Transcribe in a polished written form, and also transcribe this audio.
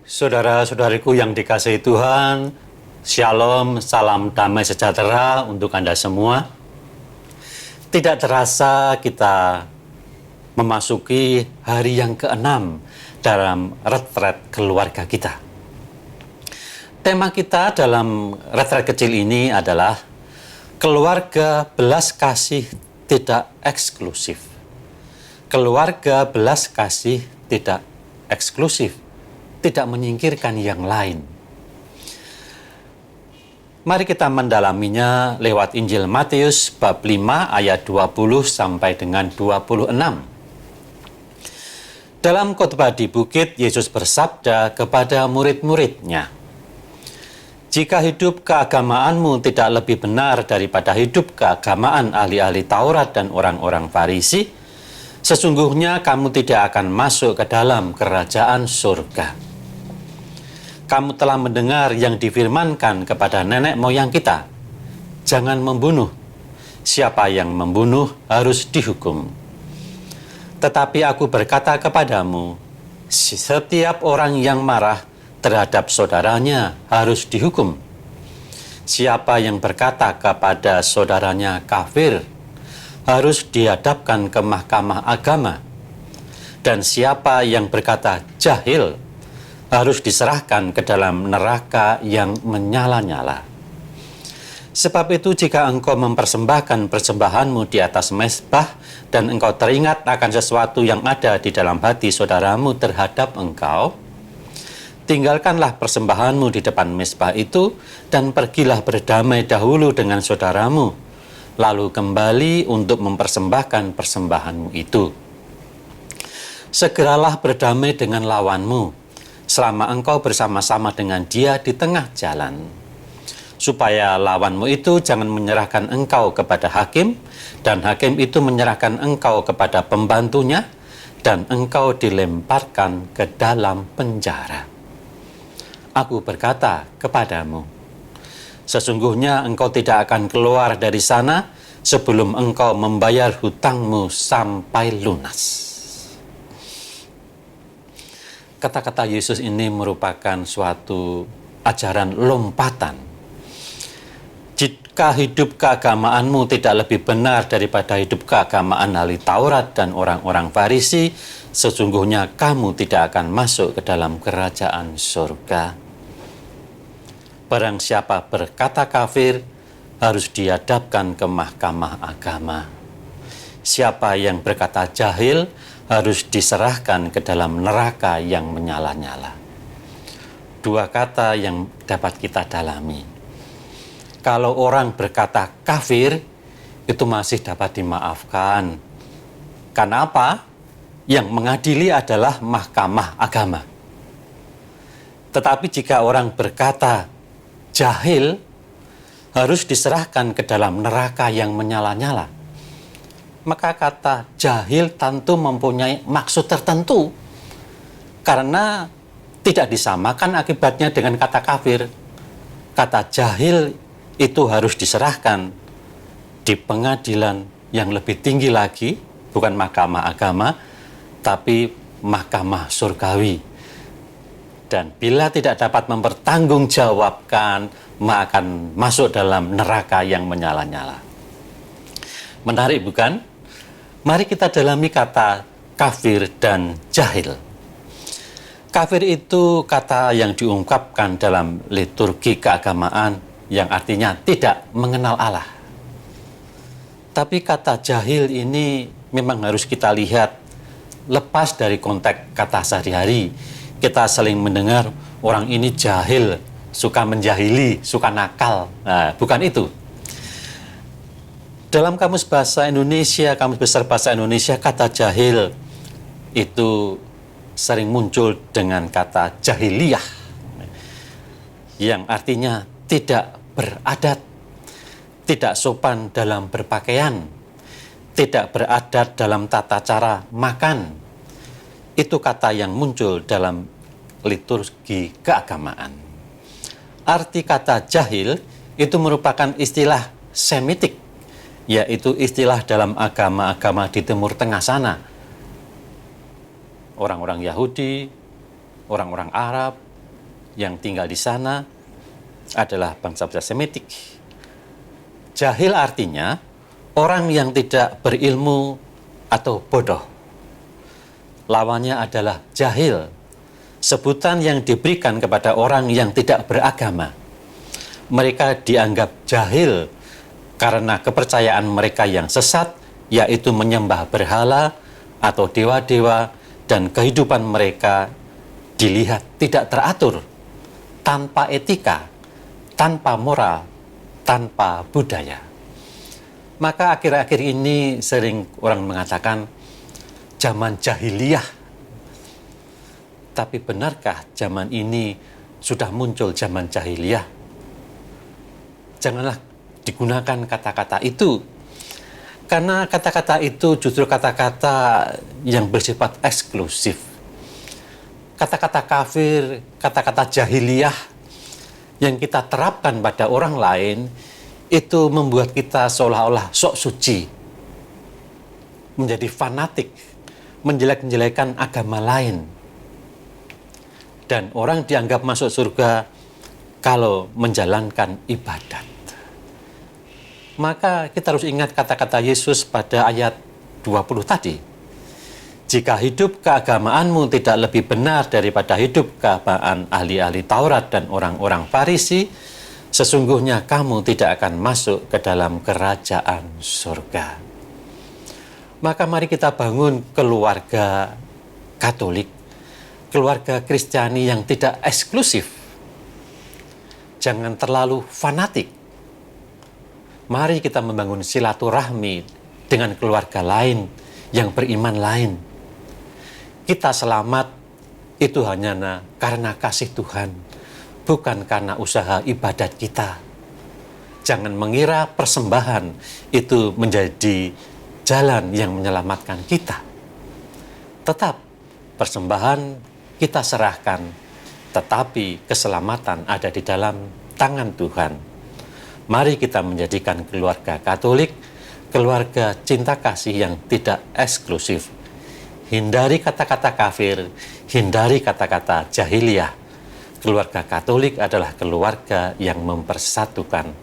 Saudara-saudariku yang dikasihi Tuhan, Shalom, salam damai sejahtera untuk Anda semua. Tidak terasa kita memasuki hari yang ke-6 dalam retret keluarga kita. Tema kita dalam retret kecil ini adalah keluarga belas kasih tidak eksklusif. Keluarga belas kasih tidak eksklusif, tidak menyingkirkan yang lain. Mari kita mendalaminya lewat Injil Matius bab 5 ayat 20 sampai dengan 26. Dalam khotbah di bukit, Yesus bersabda kepada murid-muridnya, "Jika hidup keagamaanmu tidak lebih benar daripada hidup keagamaan ahli-ahli Taurat dan orang-orang Farisi, sesungguhnya kamu tidak akan masuk ke dalam kerajaan surga. Kamu telah mendengar yang difirmankan kepada nenek moyang kita, jangan membunuh. Siapa yang membunuh harus dihukum. Tetapi aku berkata kepadamu, setiap orang yang marah terhadap saudaranya harus dihukum. Siapa yang berkata kepada saudaranya kafir harus dihadapkan ke mahkamah agama. Dan siapa yang berkata jahil harus diserahkan ke dalam neraka yang menyala-nyala. Sebab itu jika engkau mempersembahkan persembahanmu di atas mezbah dan engkau teringat akan sesuatu yang ada di dalam hati saudaramu terhadap engkau, tinggalkanlah persembahanmu di depan mezbah itu dan pergilah berdamai dahulu dengan saudaramu, lalu kembali untuk mempersembahkan persembahanmu itu. Segeralah berdamai dengan lawanmu selama engkau bersama-sama dengan dia di tengah jalan, supaya lawanmu itu jangan menyerahkan engkau kepada hakim, dan hakim itu menyerahkan engkau kepada pembantunya, dan engkau dilemparkan ke dalam penjara. Aku berkata kepadamu, sesungguhnya engkau tidak akan keluar dari sana sebelum engkau membayar hutangmu sampai lunas." Kata-kata Yesus ini merupakan suatu ajaran lompatan. Jika hidup keagamaanmu tidak lebih benar daripada hidup keagamaan ahli Taurat dan orang-orang Farisi, sesungguhnya kamu tidak akan masuk ke dalam kerajaan surga. Barang siapa berkata kafir, harus dihadapkan ke mahkamah agama. Siapa yang berkata jahil, harus diserahkan ke dalam neraka yang menyala-nyala. Dua kata yang dapat kita dalami. Kalau orang berkata kafir, itu masih dapat dimaafkan. Karena apa? Yang mengadili adalah mahkamah agama. Tetapi jika orang berkata jahil, harus diserahkan ke dalam neraka yang menyala-nyala. Maka kata jahil tentu mempunyai maksud tertentu, karena tidak disamakan akibatnya dengan kata kafir. Kata jahil itu harus diserahkan di pengadilan yang lebih tinggi lagi, bukan mahkamah agama, tapi mahkamah surgawi. Dan bila tidak dapat mempertanggungjawabkan, maka akan masuk dalam neraka yang menyala-nyala. Menarik bukan? Mari kita dalami kata kafir dan jahil. Kafir itu kata yang diungkapkan dalam liturgi keagamaan yang artinya tidak mengenal Allah. Tapi kata jahil ini memang harus kita lihat lepas dari konteks kata sehari-hari. Kita sering mendengar orang ini jahil, suka menjahili, suka nakal. Nah, bukan itu. Dalam Kamus Bahasa Indonesia, Kamus Besar Bahasa Indonesia, kata jahil itu sering muncul dengan kata jahiliyah, yang artinya tidak beradat, tidak sopan dalam berpakaian, tidak beradat dalam tata cara makan. Itu kata yang muncul dalam liturgi keagamaan. Arti kata jahil itu merupakan istilah Semitik, yaitu istilah dalam agama-agama di Timur Tengah sana. Orang-orang Yahudi, orang-orang Arab, yang tinggal di sana adalah bangsa-bangsa Semitik. Jahil artinya orang yang tidak berilmu atau bodoh. Lawannya adalah jahil, sebutan yang diberikan kepada orang yang tidak beragama. Mereka dianggap jahil karena kepercayaan mereka yang sesat, yaitu menyembah berhala atau dewa-dewa, dan kehidupan mereka dilihat tidak teratur, tanpa etika, tanpa moral, tanpa budaya. Maka akhir-akhir ini sering orang mengatakan zaman jahiliyah. Tapi benarkah zaman ini sudah muncul zaman jahiliyah? Janganlah digunakan kata-kata itu, karena kata-kata itu justru kata-kata yang bersifat eksklusif. Kata-kata kafir, kata-kata jahiliyah yang kita terapkan pada orang lain, itu membuat kita seolah-olah sok suci, menjadi fanatik, menjelek-jelekan agama lain. Dan orang dianggap masuk surga kalau menjalankan ibadat. Maka kita harus ingat kata-kata Yesus pada ayat 20 tadi. Jika hidup keagamaanmu tidak lebih benar daripada hidup keagamaan ahli-ahli Taurat dan orang-orang Farisi, sesungguhnya kamu tidak akan masuk ke dalam kerajaan surga. Maka mari kita bangun keluarga Katolik, keluarga Kristiani yang tidak eksklusif. Jangan terlalu fanatik. Mari kita membangun silaturahmi dengan keluarga lain yang beriman lain. Kita selamat itu hanya karena kasih Tuhan, bukan karena usaha ibadat kita. Jangan mengira persembahan itu menjadi jalan yang menyelamatkan kita. Tetap persembahan kita serahkan, tetapi keselamatan ada di dalam tangan Tuhan. Mari kita menjadikan keluarga Katolik, keluarga cinta kasih yang tidak eksklusif. Hindari kata-kata kafir, hindari kata-kata jahiliyah. Keluarga Katolik adalah keluarga yang mempersatukan